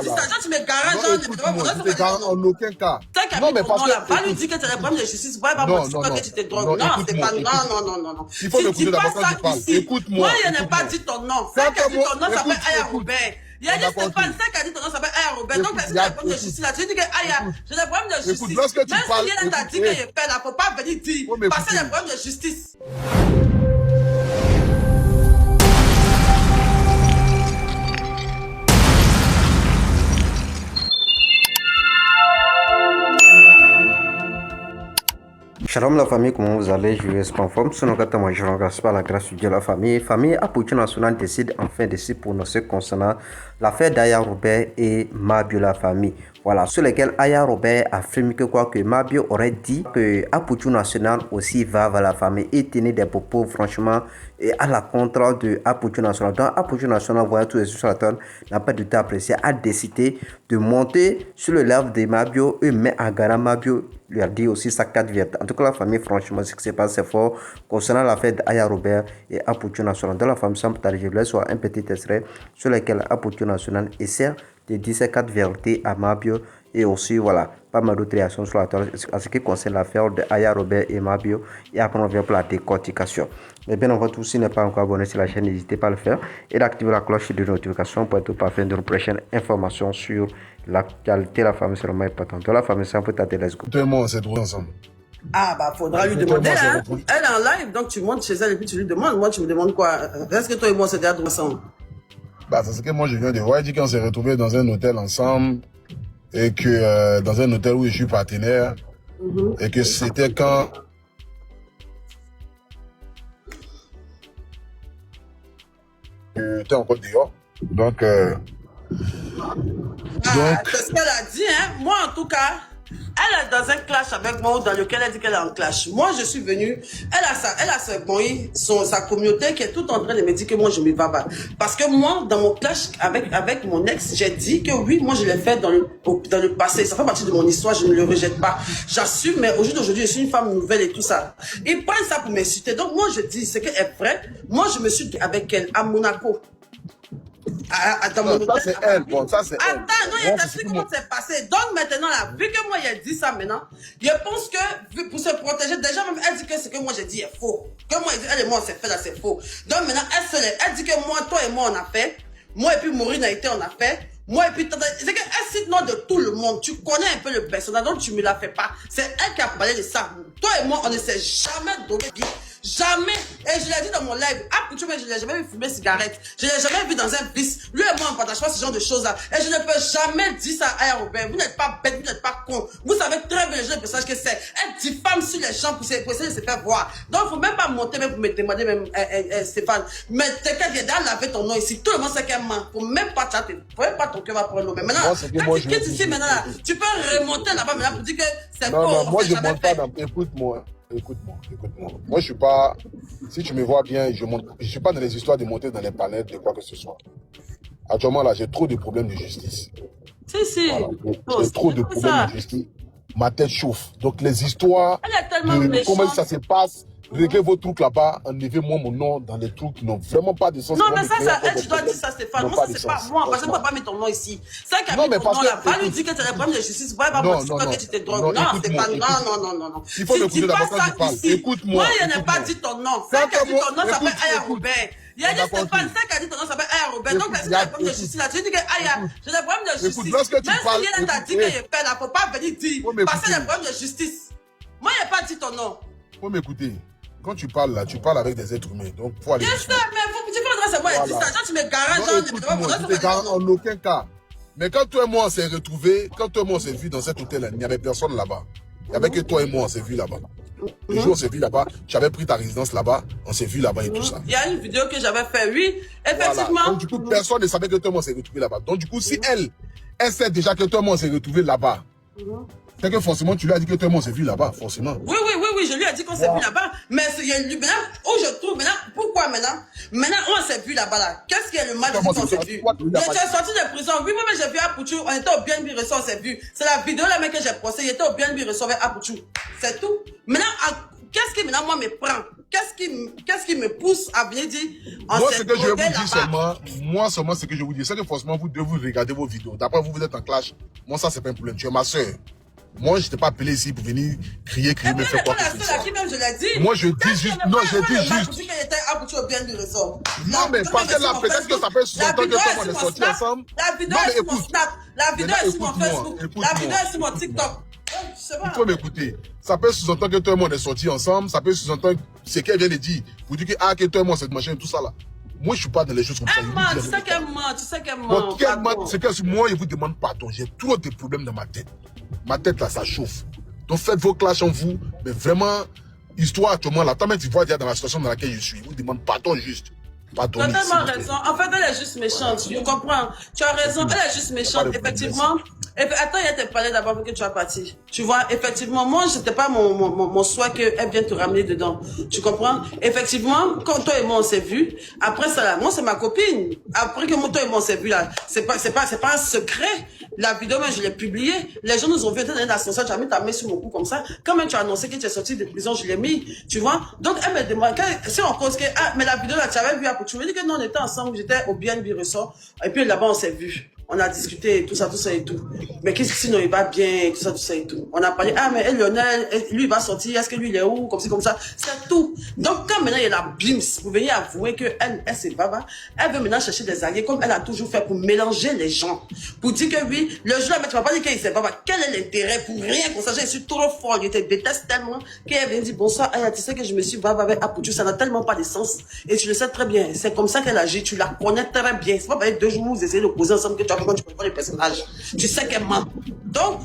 dit ça. Genre, tu me garages, genre, je te garantis en aucun cas. Non, mais parce que... Va lui dire que tu as des problèmes de justice. Va pas mentir que tu te drogues. Non, c'est pas... Non. Il faut m'écouter d'abord quand je parle. Écoute-moi. Moi, je n'ai pas dit ton nom. Celle qui a dit ton nom s'appelle Aya Robert. Il y a dit Stéphane, celle qui a dit ton nom s'appelle Aya Robert. Donc, si tu as des problèmes de justice, là, tu dis que Aya, j'ai des problèmes de justice. Lorsque tu parles... Même si t'a dit que je paie, là, faut pas venir dire. Parce que j'ai des problèmes de justice. Shalom la famille, comment vous allez? Je vais en forme. Sinon, quand moi je regarde pas la grâce de Dieu, la famille. Famille Apoutu National décide enfin de se prononcer concernant l'affaire d'Aya Robert et Mabio la famille. Voilà, sur lesquels Aya Robert affirme que quoi que Mabio aurait dit que Apoutu National aussi va vers la famille et tenait des propos franchement et à la contre de Apoutu National. Donc Apoutu National, voyant tous les utilisateurs, n'a pas du tout apprécié, a décidé de monter sur le live de Mabio et met en garde Mabio lui a dit aussi sa carte verte. En tout cas, la famille, franchement, ce qui se passe, c'est fort. Concernant l'affaire d'Aya Robert et Apoutu National, dans la famille, sans partager, je laisse un petit extrait sur lequel Apoutu National essaie de dire ses quatre vérités à Mabio et aussi, voilà, pas mal d'autres réactions sur la toile en ce qui concerne l'affaire d'Aya Robert et Mabio. Et après, on vient pour la décortication. Mais bien, on va tous, si n'est pas encore abonné sur la chaîne, n'hésitez pas à le faire et d'activer la cloche de notification pour être parfait de nos prochaines informations sur l'actualité. La famille, c'est vraiment important. De la famille, c'est un peu tâté, let's go. Tout le monde s'est trouvé ensemble. Ah, bah, faudra lui demander, hein. Elle est en live, donc tu montes chez elle et puis tu lui demandes. Moi, tu me demandes quoi? Est-ce que toi et moi, c'est déjà ensemble? Bah, c'est ce que moi, je viens de voir. Il dit qu'on s'est retrouvés dans un hôtel ensemble et que dans un hôtel où je suis partenaire et que c'était quand... T'es encore dehors. Donc, c'est ce qu'elle a dit, hein. Moi, en tout cas, elle est dans un clash avec moi dans lequel elle dit qu'elle est en clash. Moi, je suis venue, elle a sa communauté qui est tout en train de me dire que moi, je me bats pas. Parce que moi, dans mon clash avec mon ex, j'ai dit que oui, moi, je l'ai fait dans le passé. Ça fait partie de mon histoire, je ne le rejette pas. J'assume, mais au jour d'aujourd'hui, je suis une femme nouvelle et tout ça. Ils prennent ça pour m'insulter. Donc, moi, je dis, c'est qu'elle est vraie. Moi, je me suis dit avec elle à Monaco. Ça c'est elle, bon, ça c'est elle. Attends, non, il t'explique comment c'est passé. Donc maintenant, là, vu que moi, il a dit ça maintenant, je pense que pour se protéger, déjà même, elle dit que ce que moi j'ai dit est faux. Que moi, elle et moi, on s'est fait là, c'est faux. Donc maintenant, elle dit que moi, toi et moi, on a fait. Moi et puis Maureen a été, on a fait. Moi et puis, c'est qu'elle cite nom de tout le monde. Tu connais un peu le personnage, donc tu me la fais pas. C'est elle qui a parlé de ça. Toi et moi, on ne s'est jamais donné vie. Jamais. Et je l'ai dit dans mon live. Ah, tu vois, je l'ai jamais vu fumer cigarette. Je l'ai jamais vu dans un vice. Lui et moi, on partage pas ce genre de choses-là. Et je ne peux jamais dire ça à Robert. Vous n'êtes pas bête, vous n'êtes pas con. Vous savez très bien le genre de message que c'est. Elle diffame sur les gens pour essayer de se faire voir. Donc, faut même pas monter, même pour me demander, même, Stéphane. Mais quelqu'un vient d'aller laver ton nom ici. Tout le monde sait qu'elle ment. Faut même pas chatter. Faut même pas ton cœur va prendre l'eau. Mais maintenant, quand tu quittes ici, maintenant, là, tu peux remonter là-bas, maintenant, pour dire que c'est faux. Non, moi, je monte pas dans... Écoute-moi. Moi, je suis pas... Si tu me vois bien, je suis pas dans les histoires de monter dans les palettes de quoi que ce soit. Actuellement, là, j'ai trop de problèmes de justice. Si. Voilà. J'ai trop de problèmes de justice. Ma tête chauffe. Donc, les histoires de comment ça se passe, réglez vos trucs là-bas, enlevez-moi mon nom dans les trucs qui n'ont vraiment pas de sens. Non, mais ça, tu dois dire ça, Stéphane. Moi, ça, c'est pas moi. Parce que tu ne peux pas mettre ton nom ici. Ça qui a mis ton nom là, va lui dire que tu as des problèmes de justice. Va pas mentir que tu te drogues. Non, Stéphane, non. Il faut m'écouter d'abord quand je parle. Écoute-moi. Moi, je n'ai pas dit ton nom. Ça qui a dit ton nom s'appelle Aya Robert. Il y a dit Stéphane, ça qui a dit ton nom s'appelle Aya Robert. Donc, si tu as des problèmes de justice là, tu dis que Aya, j'ai des problèmes de justice. Même si elle t'a dit que je paie là, faut pas venir dire. Parce que j'ai des problèmes de justice. Moi, je n'ai pas dit ton nom. Faut m'écouter. Quand tu parles là, tu parles avec des êtres humains. Donc, faut aller. Bien sûr, mais tu peux c'est moi qui dis ça. Genre, tu me garages. Je te garantis en aucun cas. Mais quand toi et moi on s'est retrouvés, quand toi et moi on s'est vus dans cet hôtel, il n'y avait personne là-bas. Il n'y avait que toi et moi, on s'est vus là-bas. Le jour où on s'est vus là-bas, tu avais pris ta résidence là-bas, on s'est vus là-bas et tout ça. Il y a une vidéo que j'avais fait, oui, effectivement. Voilà. Donc, du coup, personne ne savait que toi et moi on s'est retrouvés là-bas. Donc, du coup, si elle sait déjà que toi et moi on s'est retrouvés là-bas, c'est que forcément, tu lui as dit que toi et moi on s'est vus là-bas, forcément. Oui, je lui ai dit qu'on s'est vus là-bas. Mais maintenant, où je trouve, maintenant, pourquoi maintenant on s'est vus là-bas là. Qu'est-ce qui est le mal de qu'on s'est vus? J'étais sorti de prison. Oui, moi, j'ai vu Apoutu, on était au BNB Resort, on s'est vus. C'est la vidéo là, que j'ai postée, il était au BNB Resort avec Apoutu. C'est tout. Maintenant, qu'est-ce qui maintenant, moi, me prend? qu'est-ce qui me pousse à venir dire moi, ce que je vais vous dire seulement, ce que je vous dis, c'est que forcément, vous devez vous regarder vos vidéos. D'après vous, vous êtes en clash. Moi, ça, c'est pas un problème. Tu es ma soeur. Moi, je t'ai pas appelé ici pour venir crier, me faire quoi que ce soit. Je l'ai dit. Moi, je dis juste, non, je dis juste. Non, mais parce que là, peut-être que ça fait 60 ans que toi, on est sortis ensemble. La vidéo est sur mon Snap. La vidéo est sur mon Facebook. La vidéo est sur mon TikTok. Il faut m'écouter. Ça peut sous-entendre que toi et moi on est sortis ensemble. Ça peut sous-entendre ce qu'elle vient de dire. Vous dites que toi et moi cette machin, tout ça là. Moi je suis pas dans les choses comme ça. Tu sais qu'elle ment. C'est que moi je vous demande pardon. J'ai trop de problèmes dans ma tête. Ma tête là ça chauffe. Donc faites vos clashs en vous. Mais vraiment, histoire actuellement là, toi-même tu vois déjà dans la situation dans laquelle je suis. Je vous demande pardon juste. Pardon. Tu as tellement raison. En fait, elle est juste méchante. Je comprends. Tu as raison. Elle est juste méchante. Effectivement. Attends, il y a tes palais d'abord pour que tu sois parti. Tu vois, effectivement, moi, c'était pas mon souhait qu'elle vienne te ramener dedans. Tu comprends? Effectivement, quand toi et moi, on s'est vus, après ça, là, moi, c'est ma copine. Après que toi et moi, on s'est vus, là, c'est pas un secret. La vidéo, moi, je l'ai publiée. Les gens nous ont vu, tu dans l'ascenseur, tu as mis ta main sur mon cou comme ça. Quand même, tu as annoncé que tu es sorti de prison, je l'ai mis. Tu vois? Donc, elle me demande, si on cause que, mais la vidéo, là, tu avais vu, tu me dis que non, on était ensemble, j'étais au BNB Ressort. Et puis là-bas, on s'est vus. On a discuté, tout ça et tout. Mais qu'est-ce que sinon il va bien, tout ça et tout. On a parlé, mais Lionel, lui il va sortir, est-ce que lui il est où, comme ça. C'est tout. Donc quand maintenant il y a la BIMS, vous venez avouer que elle c'est baba, elle veut maintenant chercher des alliés comme elle a toujours fait pour mélanger les gens. Pour dire que oui, le jour là, mais tu vas pas dire qu'il c'est baba. Quel est l'intérêt pour rien qu'on sache, je suis trop fort, je te déteste tellement, qu'elle vient dire bonsoir, tu sais que je me suis baba avec Apoutu, ça n'a tellement pas de sens. Et tu le sais très bien, c'est comme ça qu'elle agit, tu la connais très bien. C'est pas avec 2 jours, vous essayez de poser ensemble que tu quand tu comprends les personnages. Tu sais qu'elle ment. Donc,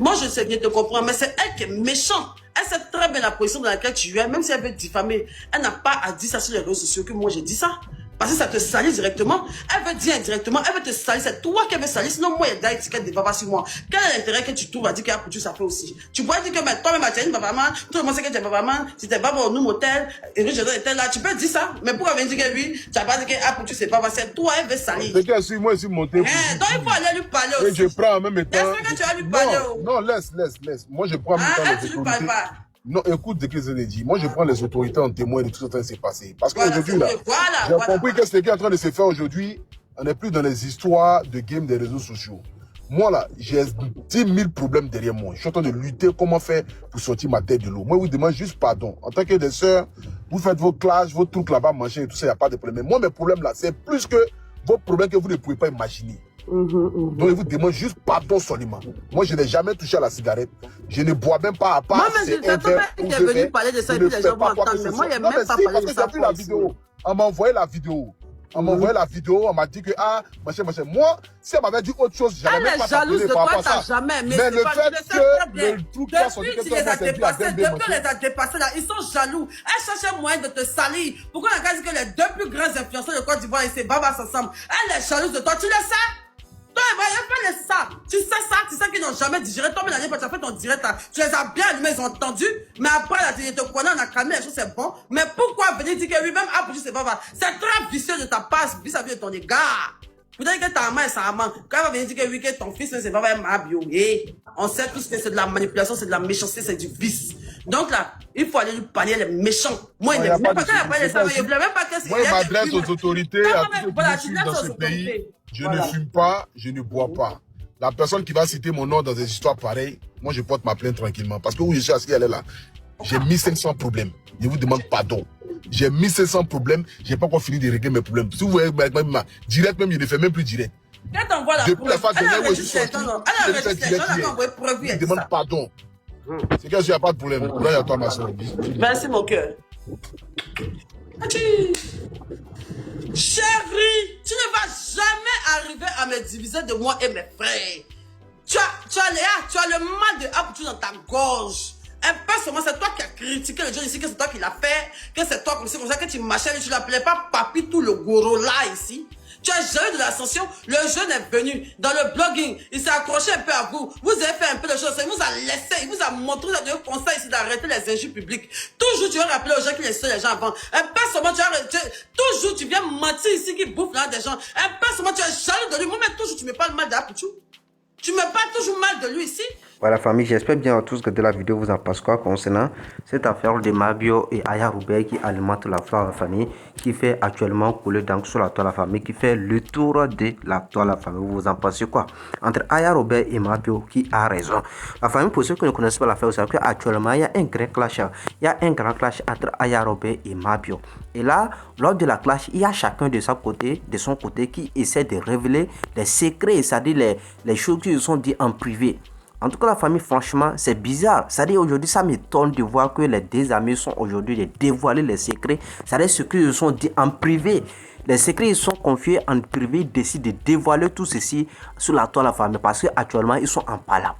moi, je sais bien te comprendre, mais c'est elle qui est méchante. Elle sait très bien la position dans laquelle tu es, même si elle veut diffamer. Elle n'a pas à dire ça sur les réseaux sociaux que moi j'ai dit ça. Parce que ça te salit directement. Elle veut dire indirectement, elle veut te salir. C'est toi qui veux salir. Sinon, moi, il y a des étiquettes de baba sur moi. Quel est l'intérêt que tu trouves à dire qu'il y a pour ça fait aussi? Tu pourrais dire que toi-même, tu es une babaman, tout le monde sait que tu es babaman, si tu es baba au nous motel, et je était là, tu peux dire ça. Mais pourquoi venir dire que lui, tu n'as pas dit que pour c'est baba, c'est toi, elle veut salir. C'est que si moi, je suis monté. Donc, il faut aller lui parler aussi. Et je prends en même temps. Est-ce que tu vas lui parler? Non, laisse. Moi, je prends en même temps les autorités. Non, écoute ce que je l'ai dit. Moi, je prends les autorités en témoin de tout ce qui s'est passé. Parce qu'aujourd'hui, là, j'ai compris que ce qui est en train de se faire aujourd'hui, on n'est plus dans les histoires de game des réseaux sociaux. Moi, là, j'ai 10 000 problèmes derrière moi. Je suis en train de lutter comment faire pour sortir ma tête de l'eau. Moi, je vous demande juste pardon. En tant que des sœurs, vous faites vos classes, vos trucs là-bas, machin et tout ça, il n'y a pas de problème. Mais moi, mes problèmes là, c'est plus que vos problèmes que vous ne pouvez pas imaginer. Donc, je vous demande juste pardon seulement. Moi, je n'ai jamais touché à la cigarette. Je ne bois même pas à part. Moi, mais je ne sais pas que tu es venu parler de ça et puis les gens vont entendre. Mais moi, il n'y a même pas parlé de ça. Parce que j'ai vu la vidéo. On m'a envoyé la vidéo. On m'a envoyé la vidéo, on m'a dit que, machin. Moi, si elle m'avait dit autre chose, j'allais même pas t'appeler par rapport à ça. Jamais, mais le fait que le truc là sorti que toi, depuis on les a dépassés là, ils sont jaloux. Elle cherchait un moyen de te salir. Pourquoi on a dit que les 2 plus grands influenceurs de Côte d'Ivoire et ses babas ensemble, elle est jalouse de toi, tu le sais? Toi, il n'y a pas de ça. Tu sais qu'ils n'ont jamais digéré. Toi, mais l'année passée, tu as fait ton direct là. Tu les as bien allumés, ils ont entendu. Mais après, là, tu te connais, on a calmé les choses, c'est bon. Mais pourquoi venir dire que lui-même a poussé ses babas? C'est très vicieux de ta part vis-à-vis de ton égard. Peut-être que ta main, ça ment. Quand elle va venir dire que oui, que ton fils, c'est pas ma bio. Et on sait tous que c'est de la manipulation, c'est de la méchanceté, c'est du vice. Donc là, il faut aller lui parler les méchants. Moi, il ne même pas qu'elle ça, il ne même pas que c'est. Moi, il m'adresse aux autorités, à tous ceux qui dans ce pays. Je ne fume pas, je ne bois pas. La personne qui va citer mon nom dans des histoires pareilles, moi, je porte ma plainte tranquillement. Parce que où je suis assis, elle est là. J'ai mis 500 problèmes. Je vous demande pardon. J'ai mis 500 problèmes. J'ai pas encore fini de régler mes problèmes. Si vous voyez, direct même, je ne fais même plus direct. Quand on voit la depuis la phase de où je suis sorti, je demande pardon. C'est qu'il n'y a pas de problème. Là, il y a toi, ma soeur. Merci, mon cœur. Chérie, tu ne vas jamais arriver à me diviser de moi et mes frères. Tu as le mal de Apoutu dans ta gorge. Un peu seulement, c'est toi qui as critiqué le jeune ici, que c'est toi qui l'as fait, que c'est toi comme ça que tu marchais, tu l'appelais pas Papi tout le goro là ici. Tu as jaloux de l'ascension, le jeune est venu dans le blogging, il s'est accroché un peu à vous, vous avez fait un peu de choses, il vous a laissé, il vous a montré, il vous a donné conseil ici d'arrêter les injures publiques. Toujours tu vas rappeler aux gens qui laissaient les gens avant. Un peu seulement, toujours tu viens mentir ici qui bouffe là des gens. Un peu seulement, tu es jaloux de lui, moi mais toujours tu me parles mal d'Apoutu. Tu me parles toujours mal de lui ici. Voilà famille, j'espère bien à tous que de la vidéo vous en passe quoi concernant cette affaire de Mabio et Aya Roubaix qui alimente la flore de la famille, qui fait actuellement couler donc sur la toile de la famille, qui fait le tour de la toile de la famille. Vous en pensez quoi? Entre Aya Roubaix et Mabio, qui a raison? La famille, pour ceux qui ne connaissent pas l'affaire, vous savez qu'actuellement il y a un grand clash. Il y a un grand clash entre Aya Roubaix et Mabio. Et là, lors de la clash, il y a chacun de son côté qui essaie de révéler les secrets, c'est-à-dire les choses qui se sont dites en privé. En tout cas, la famille, franchement, c'est bizarre. C'est-à-dire, aujourd'hui, ça m'étonne de voir que les deux amis sont aujourd'hui de dévoiler les secrets. C'est-à-dire, ce qu'ils se sont dit en privé. Les secrets, ils sont confiés en privé. Ils décident de dévoiler tout ceci sur la toile de la famille. Parce qu'actuellement, ils sont en palabre.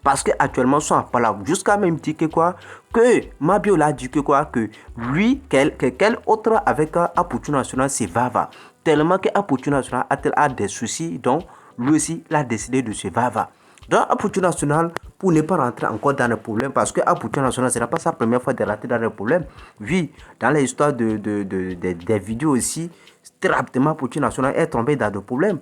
Ils sont en palabre. Jusqu'à même dire que quoi? Que Mabio l'a dit que quoi? Que lui, quel autre avec Apoutu National, c'est Vava. Tellement que Apoutu National a des soucis. Donc, lui aussi, il a décidé de se Vava. Donc, Apoutu National, pour ne pas rentrer encore dans les problèmes, parce que Apoutu National, ce n'est pas sa première fois de rentrer dans les problèmes. Oui, dans les histoires des vidéos aussi, très rapidement, Apoutu National est tombé dans des problèmes.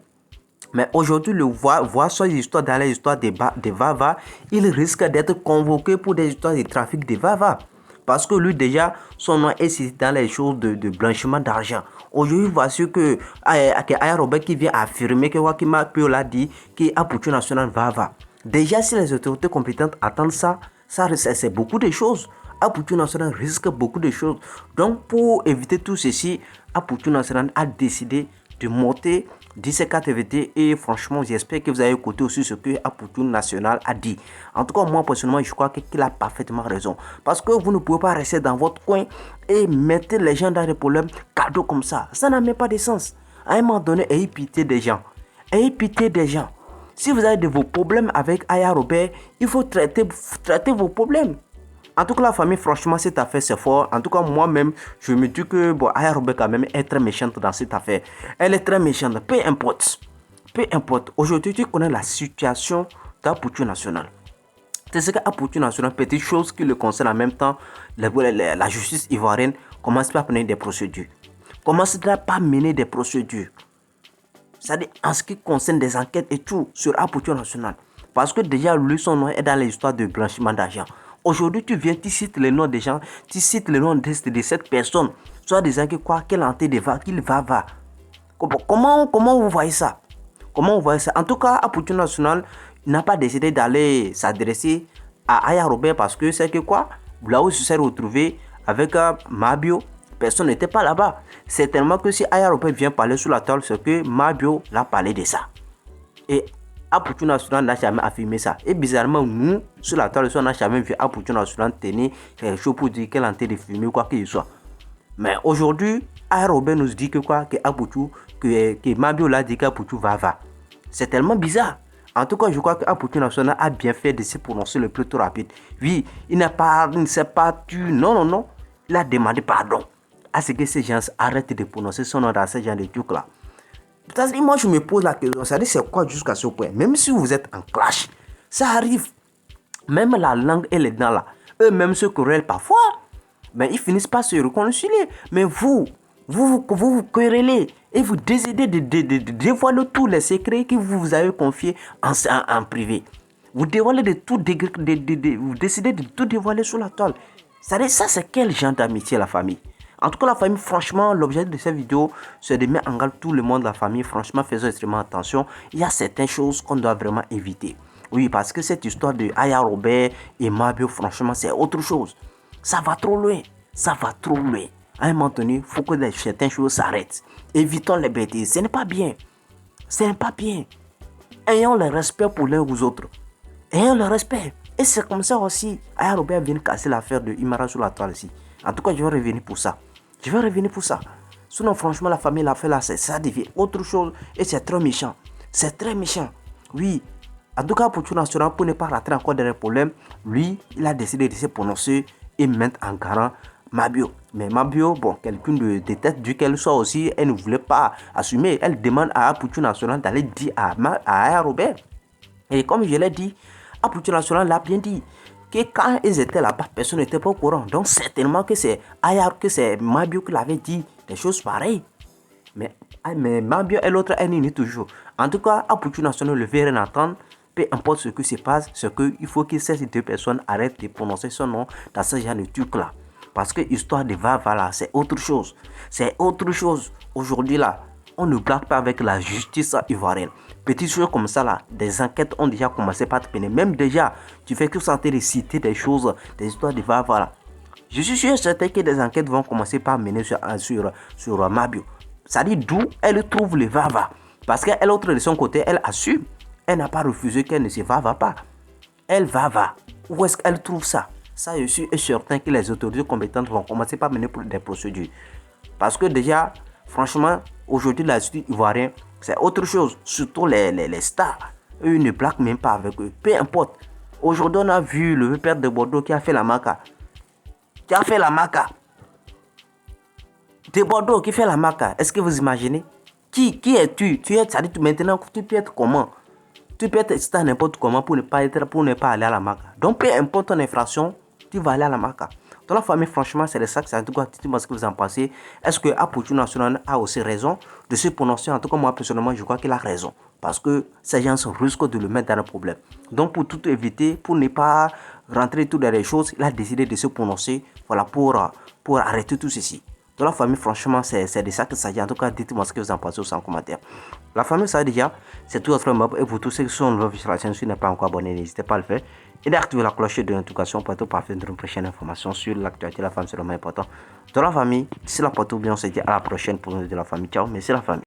Mais aujourd'hui, le voir son histoire dans les histoires de Vava, il risque d'être convoqué pour des histoires de trafic de Vava. Parce que lui, déjà, son nom est cité dans les choses de blanchiment d'argent. Aujourd'hui, voici que Aya Roubaix qui vient affirmer que Wakima Pio l'a dit qu'il a Apoutu National Vava. Déjà, si les autorités compétentes attendent ça c'est beaucoup de choses. Apoutu National risque beaucoup de choses. Donc, pour éviter tout ceci, Apoutu National a décidé de monter 17 TVT et franchement j'espère que vous avez écouté aussi ce que Apoutu National a dit. En tout cas moi personnellement je crois qu'il a parfaitement raison, parce que vous ne pouvez pas rester dans votre coin et mettre les gens dans des problèmes cadeaux comme ça n'a même pas de sens. À un moment donné, ayez pitié des gens, si vous avez de vos problèmes avec Aya Roubaix, il faut traiter vos problèmes. En tout cas, la famille, franchement, cette affaire, c'est fort. En tout cas, moi-même, je me dis que Aya Roubaix, quand même, est très méchante dans cette affaire. Elle est très méchante. Peu importe. Aujourd'hui, tu connais la situation d'Apoutu National. C'est ce qu'Apoutu National, petite chose qui le concerne en même temps, la justice ivoirienne commence pas à mener des procédures. C'est-à-dire, en ce qui concerne des enquêtes et tout, sur Apoutu National. Parce que déjà, lui, son nom est dans l'histoire de blanchiment d'argent. Aujourd'hui, tu viens, tu cites les noms des gens, tu cites les noms de cette personne. Soit des gens qui croient qu'elle a entré qu'il va. Comment vous voyez ça? En tout cas, Apoutu National n'a pas décidé d'aller s'adresser à Aya Roubaix parce que c'est que quoi? Là où il s'est retrouvé avec Mabio, personne n'était pas là-bas. Certainement que si Aya Roubaix vient parler sur la table, c'est que Mabio l'a parlé de ça. Et Apoutu National n'a jamais affirmé ça. Et bizarrement, nous, sur la toile, on n'a jamais vu Apoutu National tenir quelque chose pour dire qu'elle est en train de filmer ou quoi que ce soit. Mais aujourd'hui, Aya Roubaix nous dit que quoi? Que Mabio l'a dit qu'Apoutu va. C'est tellement bizarre. En tout cas, je crois que Apoutu National a bien fait de se prononcer le plus tôt rapide. Oui, il ne s'est pas tué. Non. Il a demandé pardon à ce que ces gens arrêtent de prononcer son nom dans ce genre de trucs là. Moi, je me pose la question, c'est quoi jusqu'à ce point? Même si vous êtes en clash, ça arrive. Même la langue et les dents là, eux-mêmes se querellent parfois, mais ils finissent par se réconcilier. Mais vous querellez et vous décidez de dévoiler tous les secrets que vous avez confiés en privé. Vous décidez de tout dévoiler sur la toile. Ça, c'est quel genre d'amitié, la famille? En tout cas, la famille, franchement, l'objet de cette vidéo, c'est de mettre en garde tout le monde, la famille. Franchement, faisons extrêmement attention. Il y a certaines choses qu'on doit vraiment éviter. Oui, parce que cette histoire de Aya Roubaix et Mabio, franchement, c'est autre chose. Ça va trop loin. À un moment donné, il faut que certaines choses s'arrêtent. Évitons les bêtises. Ce n'est pas bien. Ayons le respect pour l'un aux autres. Ayons le respect. Et c'est comme ça aussi. Aya Roubaix vient casser l'affaire de Imara sur la toile ici. En tout cas, je vais revenir pour ça. Sinon, franchement, la famille l'a fait là, ça devient autre chose. Et c'est très méchant. Oui. En tout cas, pour tout national, pour ne pas rentrer encore dans les problèmes, lui, il a décidé de se prononcer et mettre en garant Mabio. Mais Mabio, quelqu'un de tête duquel soit aussi, elle ne voulait pas assumer. Elle demande à Apoutu National d'aller dire à Aya Roubaix. Et comme je l'ai dit, Apoutu National l'a bien dit. Que quand ils étaient là-bas, personne n'était pas au courant. Donc certainement que c'est Mabio qui l'avait dit des choses pareilles. Mais Mabio et l'autre, elle nie toujours. En tout cas, Apoutu National ne veut rien entendre. peu importe ce qui se passe, c'est qu'il faut que ces deux personnes arrêtent de prononcer son nom dans ce genre de truc-là. Parce que histoire de va là, c'est autre chose. C'est autre chose. Aujourd'hui là, on ne blague pas avec la justice ivoirienne. Petites choses comme ça là, des enquêtes ont déjà commencé par te peiner. Même déjà, tu fais que santé de citer des choses, des histoires de va là. Je suis sûr certain que des enquêtes vont commencer par mener sur Mabio. Ça dit d'où elle trouve le va. Parce qu'elle autre de son côté, elle assume. Elle n'a pas refusé qu'elle ne se va pas. Elle va. Où est-ce qu'elle trouve ça? Ça, je suis certain que les autorités compétentes vont commencer par mener des procédures. Parce que déjà, franchement, aujourd'hui, la justice ivoirienne, c'est autre chose. Surtout les stars. Eux ne plaquent même pas avec eux. Peu importe. Aujourd'hui, on a vu le père de Bordeaux qui a fait la maca. De Bordeaux qui fait la maca. Est-ce que vous imaginez? Qui es-tu? Maintenant, tu peux être comment? Tu peux être star n'importe comment pour ne pas aller à la maca. Donc, peu importe ton infraction, tu vas aller à la maca. Dans la famille, franchement, c'est de ça que c'est. En tout cas, dites-moi ce que vous en pensez. Est-ce que Apouchou National a aussi raison de se prononcer? En tout cas, moi, personnellement, je crois qu'il a raison. Parce que ces gens risquent de le mettre dans un problème. Donc, pour tout éviter, pour ne pas rentrer tout dans les choses, il a décidé de se prononcer, voilà, pour arrêter tout ceci. Dans la famille, franchement, c'est de ça que ça dit. En tout cas, dites-moi ce que vous en pensez aussi en commentaire. La famille, ça déjà, c'est tout votre mob. Et pour tous ceux qui sont nouveaux sur la chaîne, si vous n'êtes pas encore abonné, n'hésitez pas à le faire. Et d'activer la cloche de notification pour être parfait de une prochaine information sur l'actualité de la famille, c'est le moins important. Dans la famille, d'ici là, pour tout bien, on se dit à la prochaine pour nous de la famille. Ciao, merci la famille.